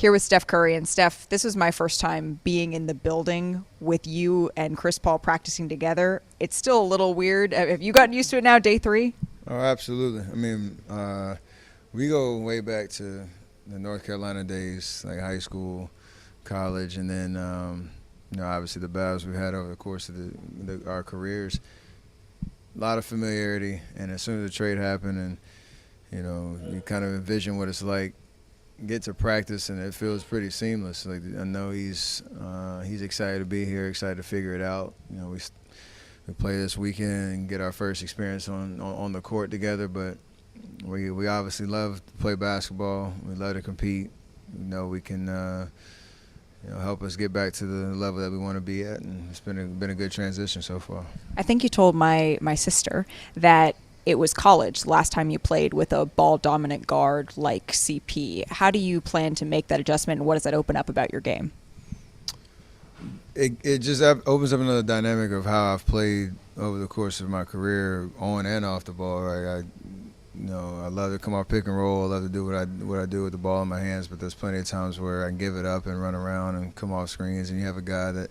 Here with Steph Curry. And Steph, this was my first time being in the building with you and Chris Paul practicing together. It's still a little weird. Have you gotten used to it now, day 3? Oh, absolutely. I mean, we go way back to the North Carolina days, like high school, college, and then, obviously the battles we've had over the course of our careers. A lot of familiarity, and as soon as the trade happened and, you kind of envision what it's like, get to practice, and it feels pretty seamless. Like, I know he's excited to be here, excited to figure it out. We play this weekend and get our first experience on the court together, but we obviously love to play basketball. We love to compete. We know we can help us get back to the level that we want to be at, and it's been a good transition so far. I think you told my sister that it was college last time you played with a ball-dominant guard like CP. How do you plan to make that adjustment, and what does that open up about your game? It just opens up another dynamic of how I've played over the course of my career, on and off the ball. Right? I love to come off pick and roll. I love to do what I do with the ball in my hands. But there's plenty of times where I can give it up and run around and come off screens. And you have a guy that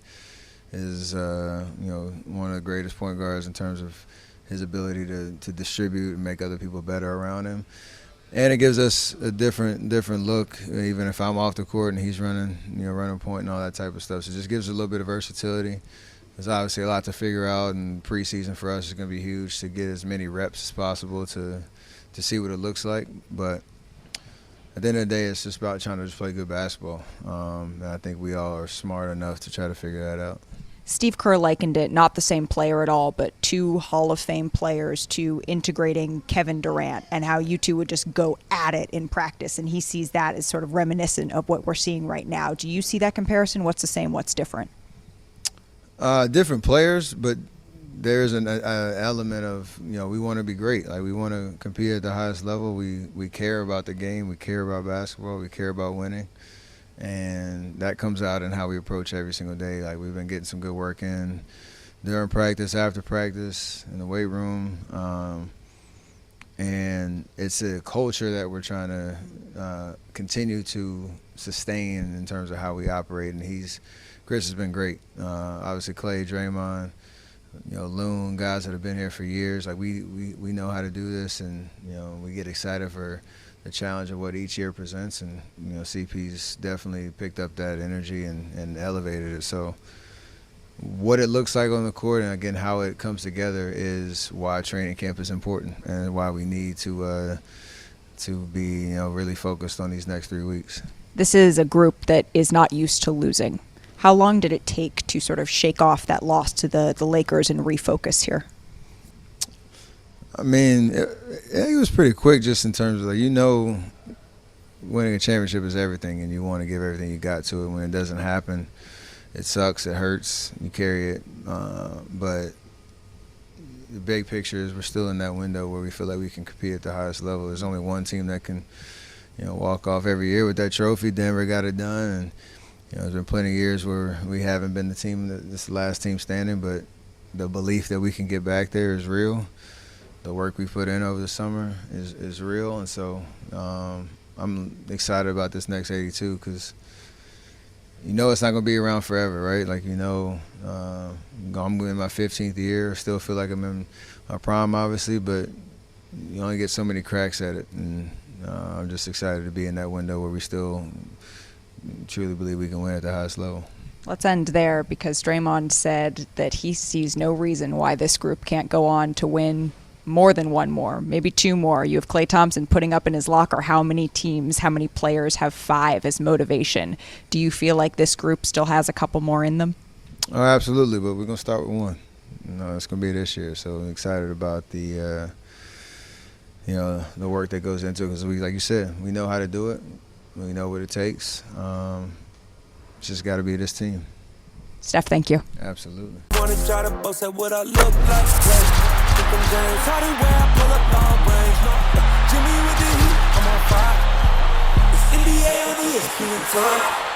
is one of the greatest point guards in terms of his ability to distribute and make other people better around him. And it gives us a different look, even if I'm off the court and he's running point and all that type of stuff. So it just gives a little bit of versatility. There's obviously a lot to figure out, and preseason for us is going to be huge to get as many reps as possible to see what it looks like. But at the end of the day, it's just about trying to just play good basketball. And I think we all are smart enough to try to figure that out. Steve Kerr likened it, not the same player at all, but 2 Hall of Fame players, to integrating Kevin Durant, and how you two would just go at it in practice. And he sees that as sort of reminiscent of what we're seeing right now. Do you see that comparison? What's the same? What's different? Different players, but there's an element of, we want to be great. Like, we want to compete at the highest level. We care about the game. We care about basketball. We care about winning. And that comes out in how we approach every single day. Like, we've been getting some good work in during practice, after practice, in the weight room. And it's a culture that we're trying to continue to sustain in terms of how we operate. And Chris has been great. Obviously, Clay, Draymond, Loon, guys that have been here for years. Like, we know how to do this, and we get excited for the challenge of what each year presents, and CP's definitely picked up that energy and elevated it. So what it looks like on the court, and again how it comes together, is why training camp is important, and why we need to be really focused on these next 3 weeks. This is a group that is not used to losing. How long did it take to sort of shake off that loss to the Lakers and refocus here? I mean, it was pretty quick, just in terms of, winning a championship is everything, and you want to give everything you got to it. When it doesn't happen, it sucks, it hurts, you carry it. But the big picture is we're still in that window where we feel like we can compete at the highest level. There's only one team that can, walk off every year with that trophy. Denver got it done, and there's been plenty of years where we haven't been the team that's the last team standing, but the belief that we can get back there is real. The work we put in over the summer is real, and so I'm excited about this next 82, because it's not going to be around forever, right? Like, I'm in my 15th year, still feel like I'm in my prime, obviously, but you only get so many cracks at it, and I'm just excited to be in that window where we still truly believe we can win at the highest level. Let's end there, because Draymond said that he sees no reason why this group can't go on to win more than 1 more, maybe 2 more. You have Klay Thompson putting up in his locker how many players have 5 as motivation. Do you feel like this group still has a couple more in them? Oh, absolutely, but we're going to start with 1. It's going to be this year, so I'm excited about the work that goes into it, because like you said, we know how to do it. We know what it takes. It's just got to be this team. Steph, thank you. Absolutely. Wanna try to boast at what I look like. How they wear, I pull up long range. No, Jimmy with the heat, I'm on fire. It's NBA on the ESPN.